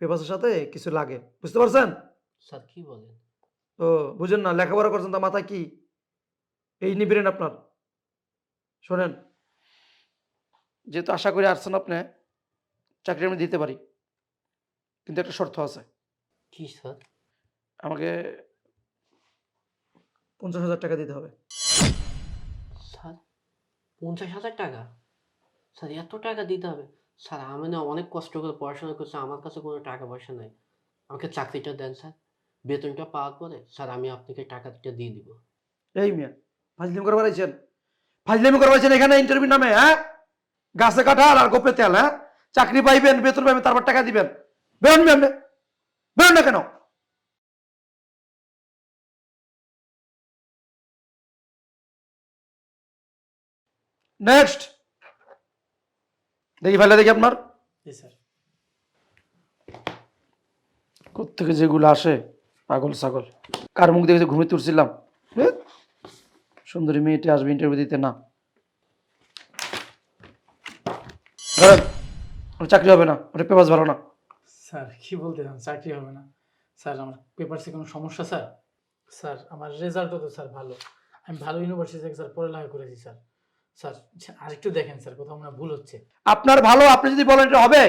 পেপারসের সাথে কিছু লাগে, বুঝতে পারছেন? স্যার কি বলেন? ও বুঝেন না, লেখাপড়া করছেন তা মাথায় কি এই নিবেন আপনার? শোনেন, যেহেতু আশা করে আসছেন আপনি, চাকরি আমি দিতে পারি, কিন্তু একটা শর্ত আছে। কি স্যার? আমাকে 50,000 টাকা দিতে হবে। স্যার 50,000 টাকা? স্যার এত টাকা দিতে হবে? স্যার আমি না অনেক কষ্ট করে পড়াশোনা করছি, আমার কাছে কোনো টাকা পয়সা নাই। আমাকে চাকরিটা দেন স্যার। বেতনটা পাওয়ার পরে স্যার আমি আপনাকে টাকাটা দিয়ে দিব। এই মিয়া, ফাজলিমি করে বেড়াইছেন? ফাজলিমি করে বেড়াইছেন এখানে ইন্টারভিউ নামে, হ্যাঁ? গাছে কাঁঠাল আর গোপে তেল, হ্যাঁ? চাকরি পাইবেন, বেতন পাইবেন, তারপর টাকা দিবেন। বেরোন মিয়া আপনি। বেরোন না কেন? নেক্সট। দেখি ফাইলটা দেখি আপনার। জি স্যার। কোত্থেকে যেগুলো আসে, পাগল ছাগল। কার মুখ দেখে ঘুমিয়ে উঠছিলাম? সুন্দরী মেয়েটি আসবে ইন্টারভিউ দিতে, না ধরেন, ওর চাকরি হবে না, ওটা পেপার ভালো না। স্যার কি বলতে চান, চাকরি হবে না? স্যার আমার পেপারসে কোনো সমস্যা স্যার? স্যার আমার রেজাল্টও তো স্যার ভালো, আমি ভালো ইউনিভার্সিটি থেকে স্যার পড়ালেখা করেছি স্যার। স্যার আরেকটু দেখেন স্যার, কোথাও মনে হয় ভুল হচ্ছে। আপনার ভালো, আপনি যদি বলেন এটা হবে,